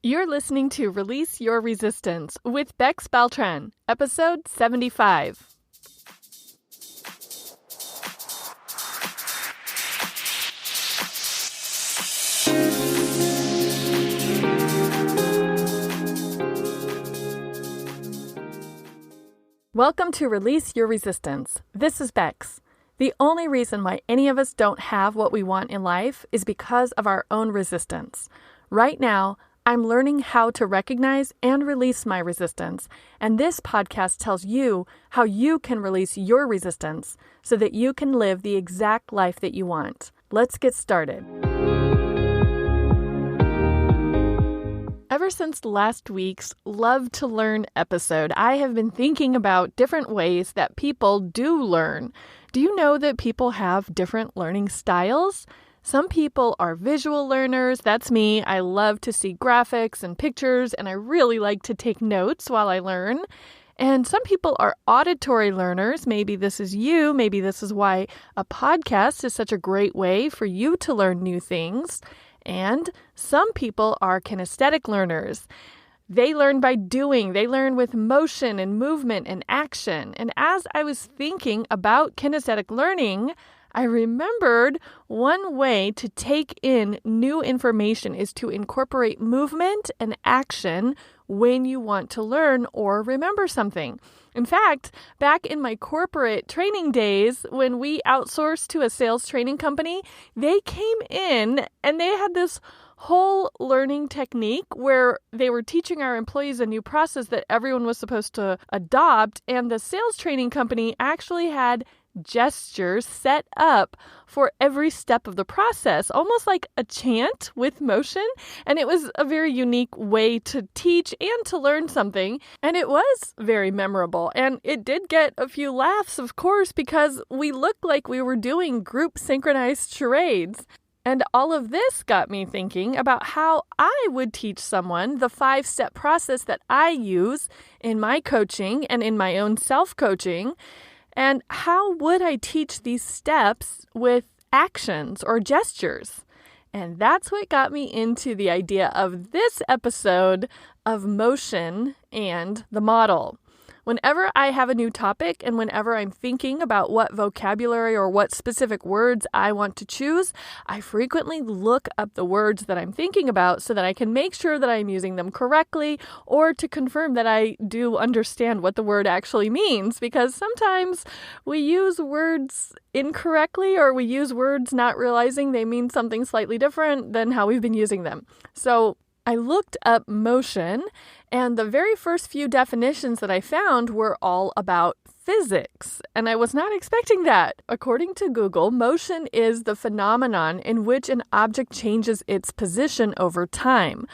You're listening to Release Your Resistance with Bex Beltran, episode 75. Welcome to Release Your Resistance. This is Bex. The only reason why any of us don't have what we want in life is because of our own resistance. Right now, I'm learning how to recognize and release my resistance, and this podcast tells you how you can release your resistance so that you can live the exact life that you want. Let's get started. Ever since last week's Love to Learn episode, I have been thinking about different ways that people do learn. Do you know that people have different learning styles? Some people are visual learners. That's me. I love to see graphics and pictures, and I really like to take notes while I learn. And some people are auditory learners. Maybe this is you. Maybe this is why a podcast is such a great way for you to learn new things. And some people are kinesthetic learners. They learn by doing. They learn with motion and movement and action. And as I was thinking about kinesthetic learning, I remembered one way to take in new information is to incorporate movement and action when you want to learn or remember something. In fact, back in my corporate training days, when we outsourced to a sales training company, they came in and they had this whole learning technique where they were teaching our employees a new process that everyone was supposed to adopt. And the sales training company actually had gestures set up for every step of the process, almost like a chant with motion. And it was a very unique way to teach and to learn something. And it was very memorable. And it did get a few laughs, of course, because we looked like we were doing group synchronized charades. And all of this got me thinking about how I would teach someone the 5-step process that I use in my coaching and in my own self-coaching. And how would I teach these steps with actions or gestures? And that's what got me into the idea of this episode of motion and the model. Whenever I have a new topic and whenever I'm thinking about what vocabulary or what specific words I want to choose, I frequently look up the words that I'm thinking about so that I can make sure that I'm using them correctly or to confirm that I do understand what the word actually means, because sometimes we use words incorrectly or we use words not realizing they mean something slightly different than how we've been using them. So I looked up motion, and the very first few definitions that I found were all about physics, and I was not expecting that. According to Google, motion is the phenomenon in which an object changes its position over time.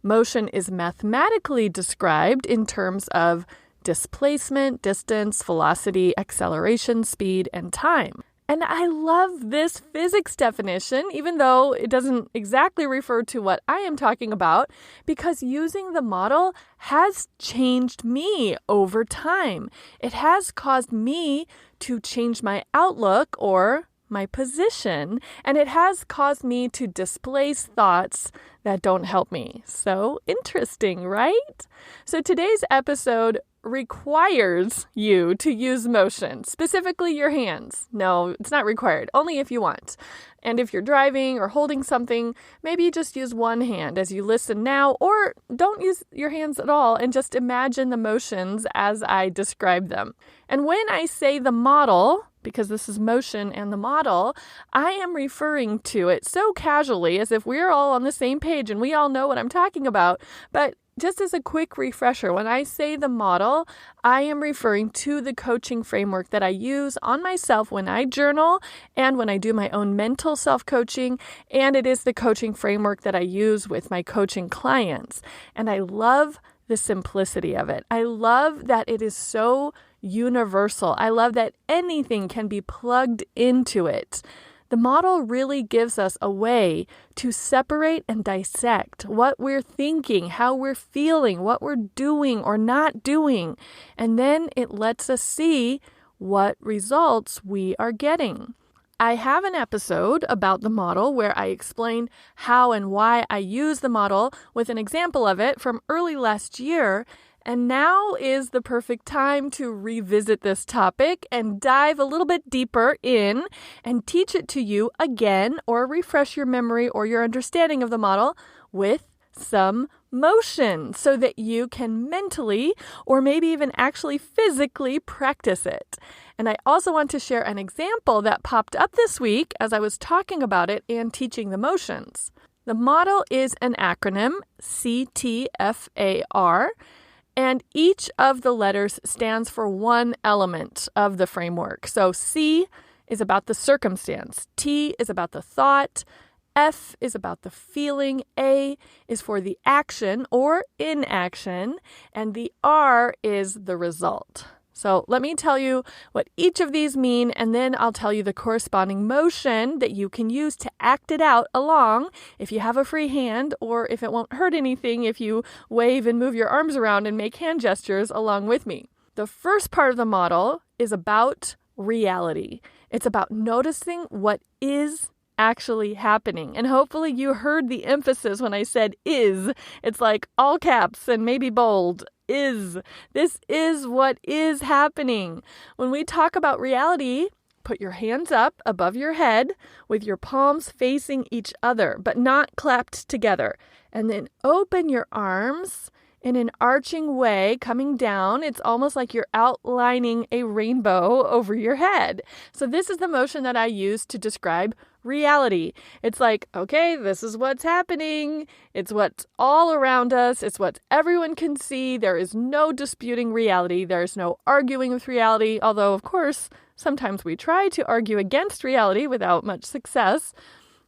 Motion is mathematically described in terms of displacement, distance, velocity, acceleration, speed, and time. And I love this physics definition, even though it doesn't exactly refer to what I am talking about, because using the model has changed me over time. It has caused me to change my outlook or my position, and it has caused me to displace thoughts that don't help me. So interesting, right? So today's episode requires you to use motion, specifically your hands. No, it's not required, only if you want. And if you're driving or holding something, maybe just use one hand as you listen now, or don't use your hands at all and just imagine the motions as I describe them. And when I say the model, because this is motion and the model, I am referring to it so casually as if we're all on the same page and we all know what I'm talking about. But just as a quick refresher, when I say the model, I am referring to the coaching framework that I use on myself when I journal and when I do my own mental self-coaching, and it is the coaching framework that I use with my coaching clients. And I love the simplicity of it. I love that it is so universal. I love that anything can be plugged into it. The model really gives us a way to separate and dissect what we're thinking, how we're feeling, what we're doing or not doing. And then it lets us see what results we are getting. I have an episode about the model where I explain how and why I use the model with an example of it from early last year. And now is the perfect time to revisit this topic and dive a little bit deeper in and teach it to you again, or refresh your memory or your understanding of the model with some motion so that you can mentally or maybe even actually physically practice it. And I also want to share an example that popped up this week as I was talking about it and teaching the motions. The model is an acronym, CTFAR. And each of the letters stands for one element of the framework. So C is about the circumstance. T is about the thought. F is about the feeling. A is for the action or inaction. And the R is the result. So let me tell you what each of these mean, and then I'll tell you the corresponding motion that you can use to act it out along if you have a free hand, or if it won't hurt anything if you wave and move your arms around and make hand gestures along with me. The first part of the model is about reality. It's about noticing what is actually happening. And hopefully you heard the emphasis when I said is. It's like all caps and maybe bold. Is. This is what is happening. When we talk about reality, put your hands up above your head with your palms facing each other, but not clapped together. And then open your arms in an arching way coming down. It's almost like you're outlining a rainbow over your head. So this is the motion that I use to describe reality. It's like, okay, this is what's happening. It's what's all around us. It's what everyone can see. There is no disputing reality. There's no arguing with reality. Although, of course, sometimes we try to argue against reality without much success.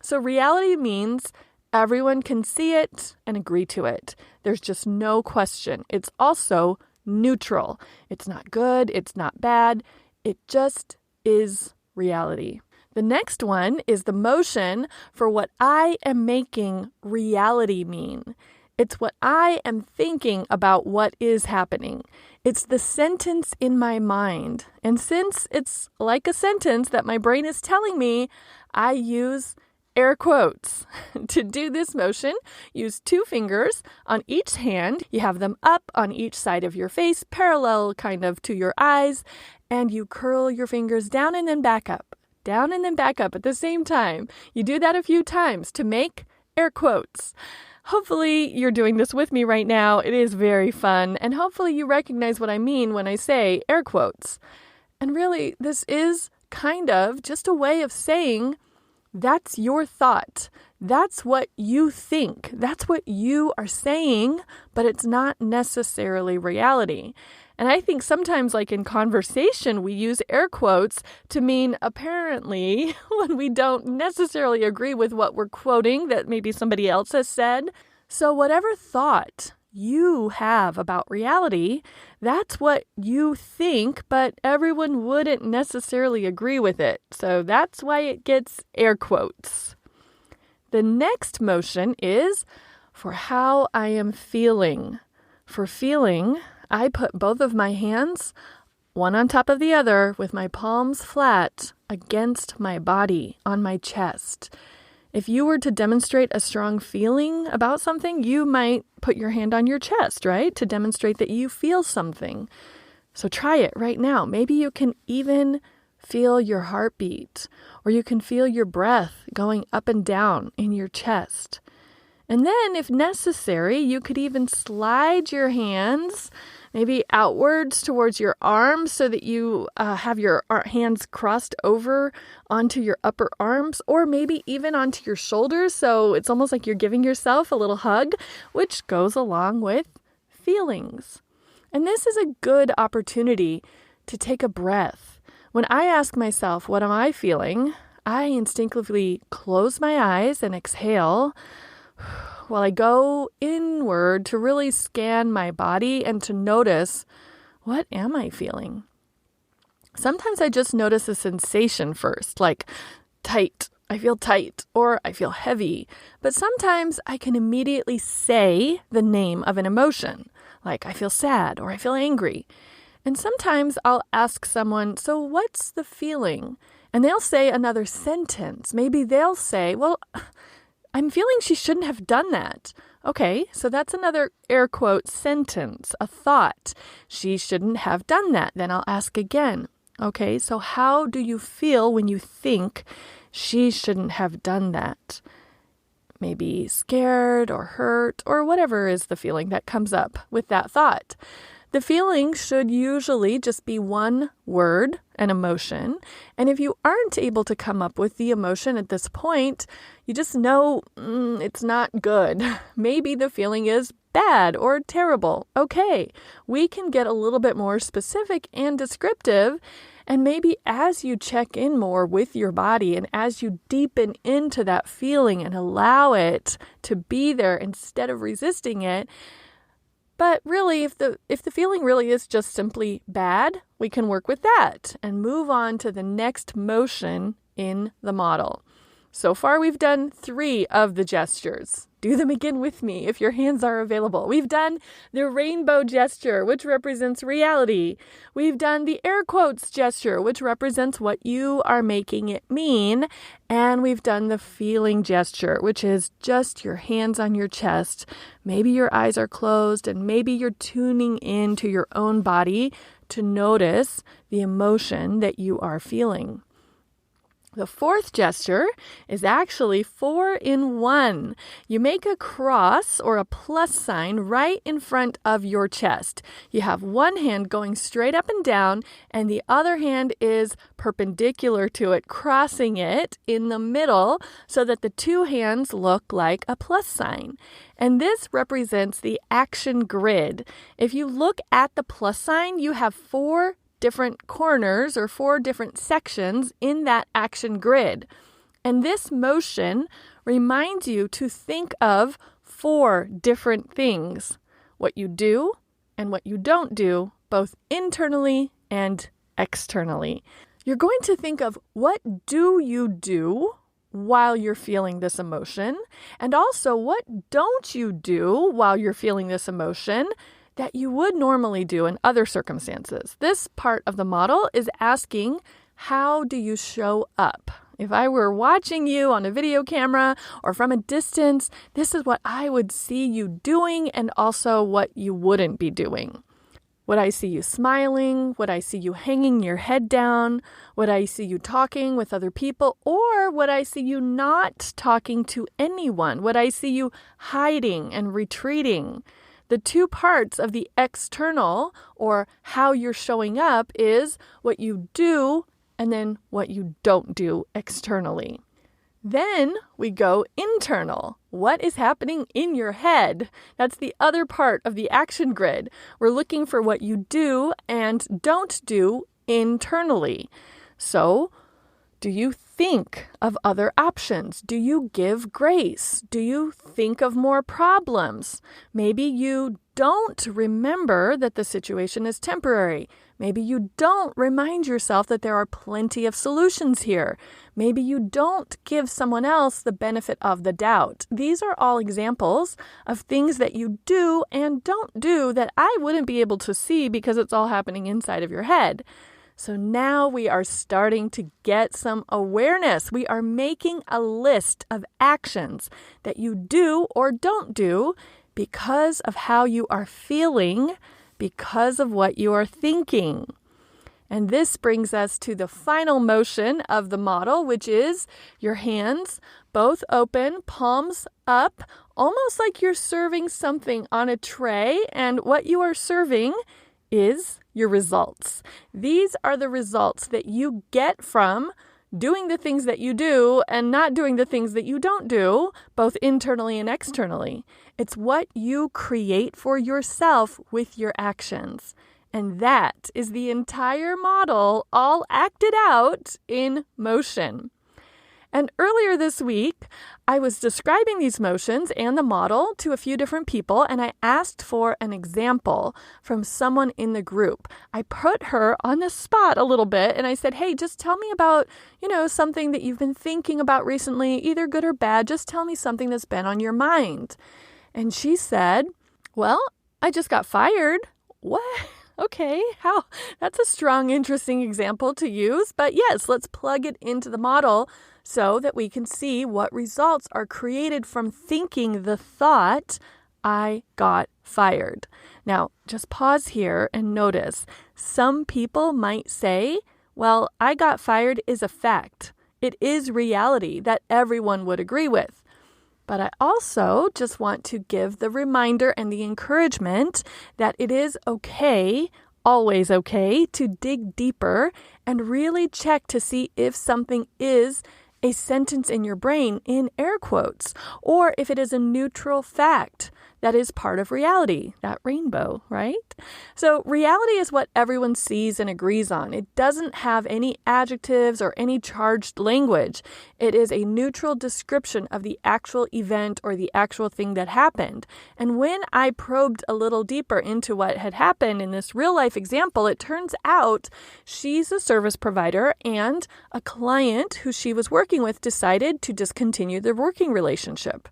So reality means everyone can see it and agree to it. There's just no question. It's also neutral. It's not good. It's not bad. It just is reality. The next one is the motion for what I am making reality mean. It's what I am thinking about what is happening. It's the sentence in my mind. And since it's like a sentence that my brain is telling me, I use air quotes. To do this motion, use 2 fingers on each hand. You have them up on each side of your face, parallel kind of to your eyes, and you curl your fingers down and then back up. Down and then back up at the same time. You do that a few times to make air quotes. Hopefully you're doing this with me right now. It is very fun. And hopefully you recognize what I mean when I say air quotes. And really, this is kind of just a way of saying that's your thought. That's what you think. That's what you are saying, but it's not necessarily reality. And I think sometimes, like in conversation, we use air quotes to mean apparently when we don't necessarily agree with what we're quoting that maybe somebody else has said. So whatever thought you have about reality, that's what you think, but everyone wouldn't necessarily agree with it. So that's why it gets air quotes. The next motion is for how I am feeling. For feeling, I put both of my hands, one on top of the other, with my palms flat against my body, on my chest. If you were to demonstrate a strong feeling about something, you might put your hand on your chest, right? To demonstrate that you feel something. So try it right now. Maybe you can even feel your heartbeat, or you can feel your breath going up and down in your chest. And then, if necessary, you could even slide your hands maybe outwards towards your arms so that you have your hands crossed over onto your upper arms, or maybe even onto your shoulders. So it's almost like you're giving yourself a little hug, which goes along with feelings. And this is a good opportunity to take a breath. When I ask myself, what am I feeling? I instinctively close my eyes and exhale while I go inward to really scan my body and to notice, what am I feeling? Sometimes I just notice a sensation first, like tight. I feel tight, or I feel heavy. But sometimes I can immediately say the name of an emotion, like I feel sad or I feel angry. And sometimes I'll ask someone, so what's the feeling? And they'll say another sentence. Maybe they'll say, well, I'm feeling she shouldn't have done that. Okay, so that's another air quote sentence, a thought. She shouldn't have done that. Then I'll ask again. Okay, so how do you feel when you think she shouldn't have done that? Maybe scared or hurt or whatever is the feeling that comes up with that thought. The feeling should usually just be one word, an emotion. And if you aren't able to come up with the emotion at this point, you just know it's not good. Maybe the feeling is bad or terrible. Okay, we can get a little bit more specific and descriptive. And maybe as you check in more with your body and as you deepen into that feeling and allow it to be there instead of resisting it. But really, if the feeling really is just simply bad, we can work with that and move on to the next motion in the model. So far, we've done 3 of the gestures. Do them again with me if your hands are available. We've done the rainbow gesture, which represents reality. We've done the air quotes gesture, which represents what you are making it mean. And we've done the feeling gesture, which is just your hands on your chest. Maybe your eyes are closed and maybe you're tuning into your own body to notice the emotion that you are feeling. The 4th gesture is actually 4 in 1. You make a cross or a plus sign right in front of your chest. You have one hand going straight up and down, and the other hand is perpendicular to it, crossing it in the middle so that the 2 hands look like a plus sign. And this represents the action grid. If you look at the plus sign, you have 4 different corners or 4 different sections in that action grid. And this motion reminds you to think of 4 different things, what you do and what you don't do, both internally and externally. You're going to think of what do you do while you're feeling this emotion, and also what don't you do while you're feeling this emotion that you would normally do in other circumstances. This part of the model is asking, how do you show up? If I were watching you on a video camera or from a distance, this is what I would see you doing and also what you wouldn't be doing. Would I see you smiling? Would I see you hanging your head down? Would I see you talking with other people? Or would I see you not talking to anyone? Would I see you hiding and retreating? The 2 parts of the external, or how you're showing up, is what you do and then what you don't do externally. Then we go internal. What is happening in your head? That's the other part of the action grid. We're looking for what you do and don't do internally. So, do you think of other options? Do you give grace? Do you think of more problems? Maybe you don't remember that the situation is temporary. Maybe you don't remind yourself that there are plenty of solutions here. Maybe you don't give someone else the benefit of the doubt. These are all examples of things that you do and don't do that I wouldn't be able to see because it's all happening inside of your head. So now we are starting to get some awareness. We are making a list of actions that you do or don't do because of how you are feeling, because of what you are thinking. And this brings us to the final motion of the model, which is your hands both open, palms up, almost like you're serving something on a tray. And what you are serving is your results. These are the results that you get from doing the things that you do and not doing the things that you don't do, both internally and externally. It's what you create for yourself with your actions. And that is the entire model all acted out in motion. And earlier this week, I was describing these motions and the model to a few different people, and I asked for an example from someone in the group. I put her on the spot a little bit, and I said, hey, just tell me about, something that you've been thinking about recently, either good or bad. Just tell me something that's been on your mind. And she said, well, I just got fired. What? Okay, that's a strong, interesting example to use. But yes, let's plug it into the model so that we can see what results are created from thinking the thought, I got fired. Now, just pause here and notice. Some people might say, well, I got fired is a fact. It is reality that everyone would agree with. But I also just want to give the reminder and the encouragement that it is okay, always okay, to dig deeper and really check to see if something is a sentence in your brain in air quotes, or if it is a neutral fact that is part of reality, that rainbow, right? So reality is what everyone sees and agrees on. It doesn't have any adjectives or any charged language. It is a neutral description of the actual event or the actual thing that happened. And when I probed a little deeper into what had happened in this real life example, it turns out she's a service provider and a client who she was working with decided to discontinue their working relationship.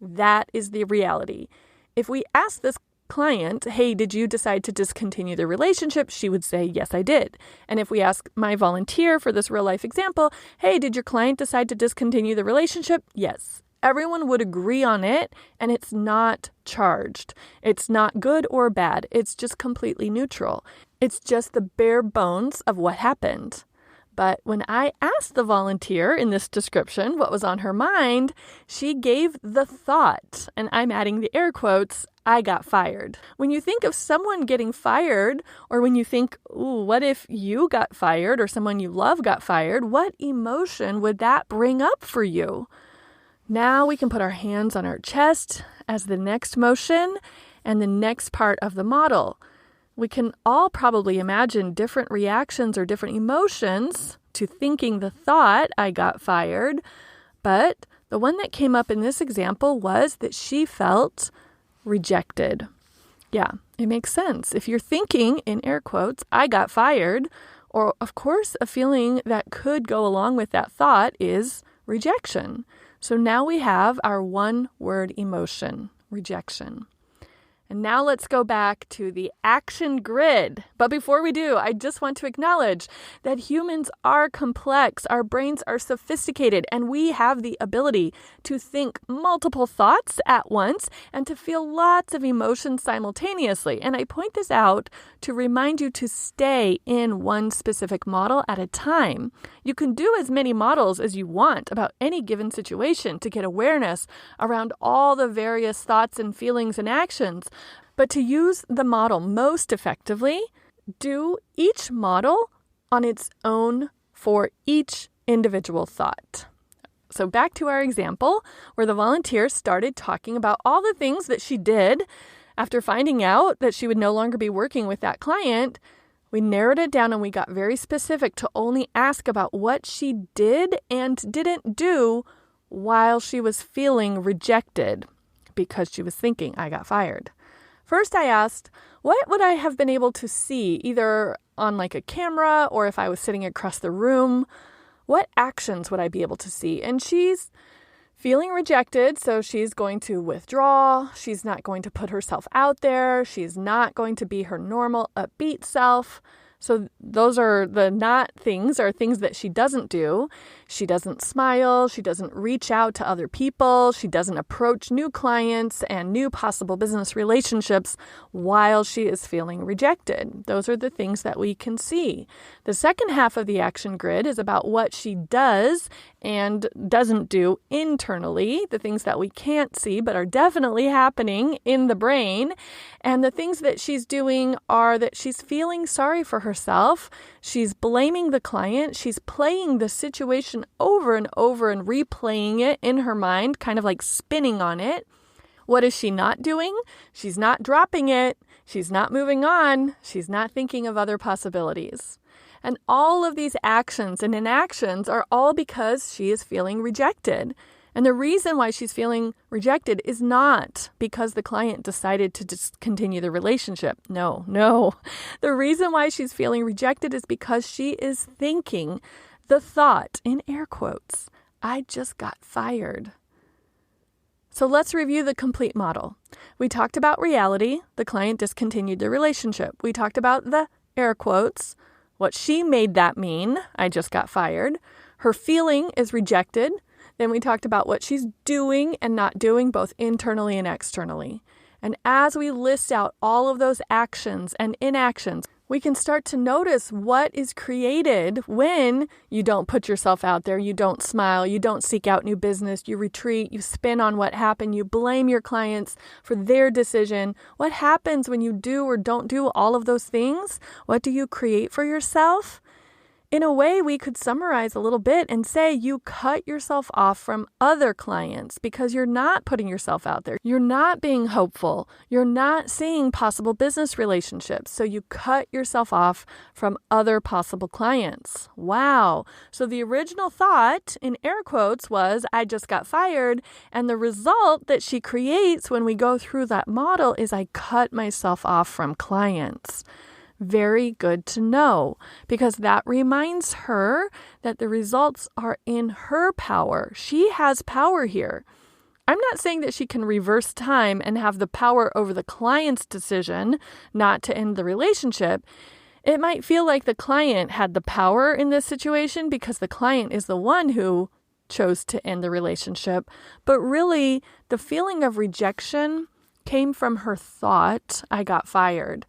That is the reality. If we ask this client, hey, did you decide to discontinue the relationship? She would say, yes, I did. And if we ask my volunteer for this real life example, hey, did your client decide to discontinue the relationship? Yes. Everyone would agree on it, and it's not charged. It's not good or bad. It's just completely neutral. It's just the bare bones of what happened. But when I asked the volunteer in this description what was on her mind, she gave the thought, and I'm adding the air quotes, I got fired. When you think of someone getting fired, or when you think, ooh, what if you got fired or someone you love got fired, what emotion would that bring up for you? Now we can put our hands on our chest as the next motion and the next part of the model. We can all probably imagine different reactions or different emotions to thinking the thought, I got fired. But the one that came up in this example was that she felt rejected. Yeah, it makes sense. If you're thinking, in air quotes, I got fired, or of course, a feeling that could go along with that thought is rejection. So now we have our one-word emotion, rejection. And now let's go back to the action grid. But before we do, I just want to acknowledge that humans are complex, our brains are sophisticated, and we have the ability to think multiple thoughts at once and to feel lots of emotions simultaneously. And I point this out to remind you to stay in one specific model at a time. You can do as many models as you want about any given situation to get awareness around all the various thoughts and feelings and actions. But to use the model most effectively, do each model on its own for each individual thought. So back to our example where the volunteer started talking about all the things that she did after finding out that she would no longer be working with that client. We narrowed it down and we got very specific to only ask about what she did and didn't do while she was feeling rejected because she was thinking, I got fired. First, I asked, what would I have been able to see, either on like a camera or if I was sitting across the room? What actions would I be able to see? And she's feeling rejected, so she's going to withdraw. She's not going to put herself out there. She's not going to be her normal upbeat self. So those are the not things, or things that she doesn't do. She doesn't smile. She doesn't reach out to other people. She doesn't approach new clients and new possible business relationships while she is feeling rejected. Those are the things that we can see. The second half of the action grid is about what she does and doesn't do internally, the things that we can't see but are definitely happening in the brain. And the things that she's doing are that she's feeling sorry for herself. She's blaming the client. She's playing the situation over and over and replaying it in her mind, kind of like spinning on it. What is she not doing? She's not dropping it. She's not moving on. She's not thinking of other possibilities. And all of these actions and inactions are all because she is feeling rejected. And the reason why she's feeling rejected is not because the client decided to discontinue the relationship. No. The reason why she's feeling rejected is because she is thinking the thought, in air quotes, I just got fired. So let's review the complete model. We talked about reality. The client discontinued the relationship. We talked about the air quotes, what she made that mean. I just got fired. Her feeling is rejected. Then we talked about what she's doing and not doing, both internally and externally. And as we list out all of those actions and inactions, we can start to notice what is created when you don't put yourself out there, you don't smile, you don't seek out new business, you retreat, you spin on what happened, you blame your clients for their decision. What happens when you do or don't do all of those things? What do you create for yourself? In a way, we could summarize a little bit and say you cut yourself off from other clients because you're not putting yourself out there. You're not being hopeful. You're not seeing possible business relationships. So you cut yourself off from other possible clients. Wow. So the original thought in air quotes was, I just got fired. And the result that she creates when we go through that model is I cut myself off from clients. Very good to know, because that reminds her that the results are in her power. She has power here. I'm not saying that she can reverse time and have the power over the client's decision not to end the relationship. It might feel like the client had the power in this situation because the client is the one who chose to end the relationship. But really, the feeling of rejection came from her thought, I got fired.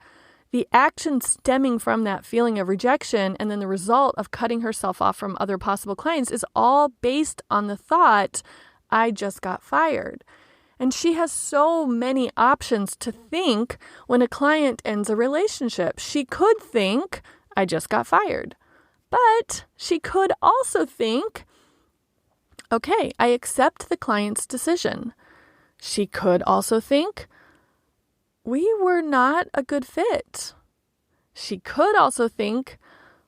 The action stemming from that feeling of rejection and then the result of cutting herself off from other possible clients is all based on the thought, I just got fired. And she has so many options to think when a client ends a relationship. She could think, I just got fired. But she could also think, okay, I accept the client's decision. She could also think, we were not a good fit. She could also think,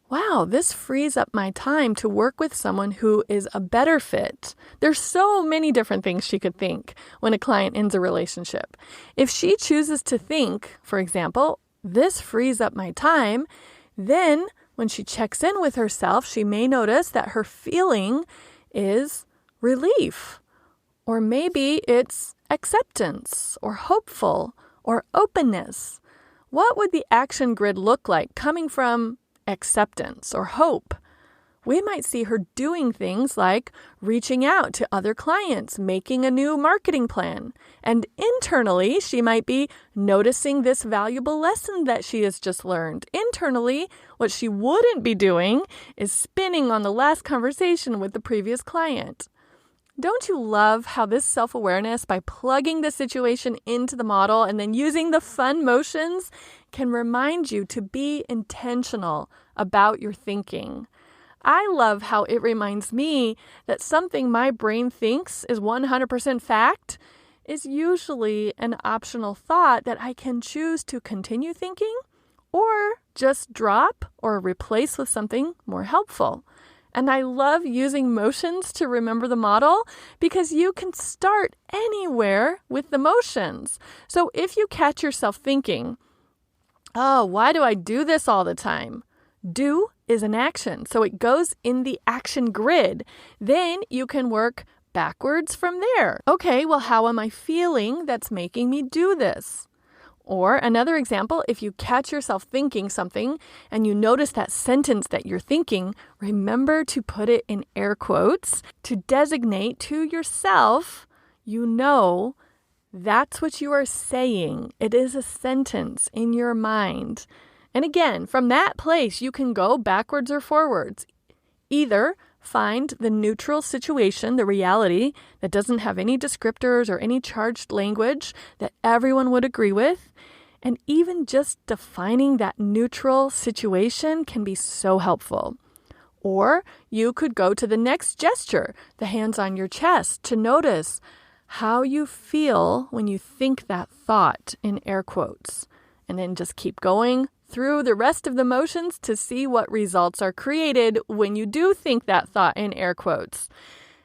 wow, this frees up my time to work with someone who is a better fit. There's so many different things she could think when a client ends a relationship. If she chooses to think, for example, this frees up my time, then when she checks in with herself, she may notice that her feeling is relief, or maybe it's acceptance or hopeful, or openness. What would the action grid look like coming from acceptance or hope? We might see her doing things like reaching out to other clients, making a new marketing plan. And internally, she might be noticing this valuable lesson that she has just learned. Internally, what she wouldn't be doing is spinning on the last conversation with the previous client. Don't you love how this self-awareness, by plugging the situation into the model and then using the fun motions, can remind you to be intentional about your thinking? I love how it reminds me that something my brain thinks is 100% fact is usually an optional thought that I can choose to continue thinking or just drop or replace with something more helpful. And I love using motions to remember the model because you can start anywhere with the motions. So if you catch yourself thinking, oh, why do I do this all the time? Do is an action, so it goes in the action grid. Then you can work backwards from there. Okay, well, how am I feeling that's making me do this? Or another example, if you catch yourself thinking something and you notice that sentence that you're thinking, remember to put it in air quotes to designate to yourself, you know, that's what you are saying. It is a sentence in your mind. And again, from that place, you can go backwards or forwards. Either find the neutral situation, the reality that doesn't have any descriptors or any charged language that everyone would agree with. And even just defining that neutral situation can be so helpful. Or you could go to the next gesture, the hands on your chest, to notice how you feel when you think that thought in air quotes. And then just keep going through the rest of the motions to see what results are created when you do think that thought in air quotes.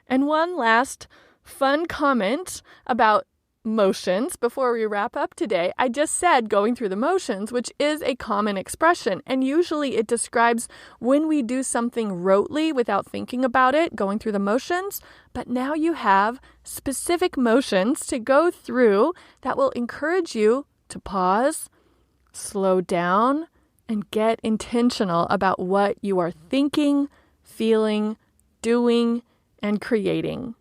And one last fun comment about motions before we wrap up today. I just said going through the motions, which is a common expression, and usually it describes when we do something rotely without thinking about it, going through the motions. But now you have specific motions to go through that will encourage you to pause, slow down, and get intentional about what you are thinking, feeling, doing, and creating.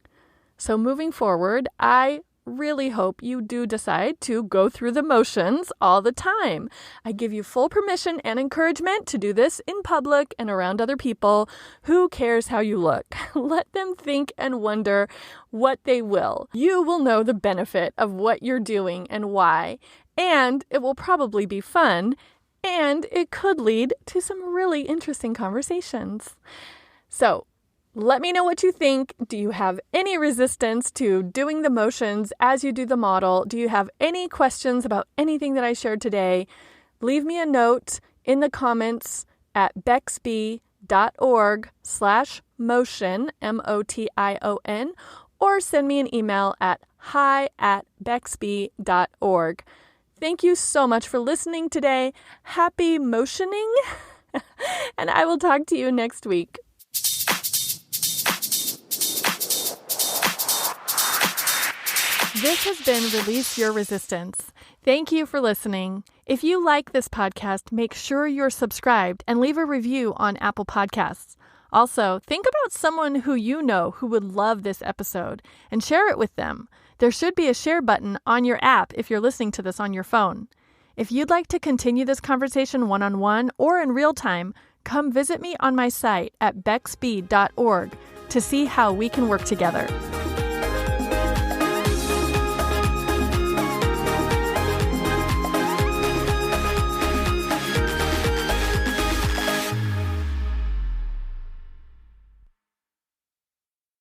So moving forward, I really hope you do decide to go through the motions all the time. I give you full permission and encouragement to do this in public and around other people. Who cares how you look? Let them think and wonder what they will. You will know the benefit of what you're doing and why, and it will probably be fun, and it could lead to some really interesting conversations. So, let me know what you think. Do you have any resistance to doing the motions as you do the model? Do you have any questions about anything that I shared today? Leave me a note in the comments at bexby.org/motion, MOTION, or send me an email at hi@bexby.org. Thank you so much for listening today. Happy motioning, and I will talk to you next week. This has been Release Your Resistance. Thank you for listening. If you like this podcast, make sure you're subscribed and leave a review on Apple Podcasts. Also, think about someone who you know who would love this episode and share it with them. There should be a share button on your app if you're listening to this on your phone. If you'd like to continue this conversation one-on-one or in real time, come visit me on my site at bexby.org to see how we can work together.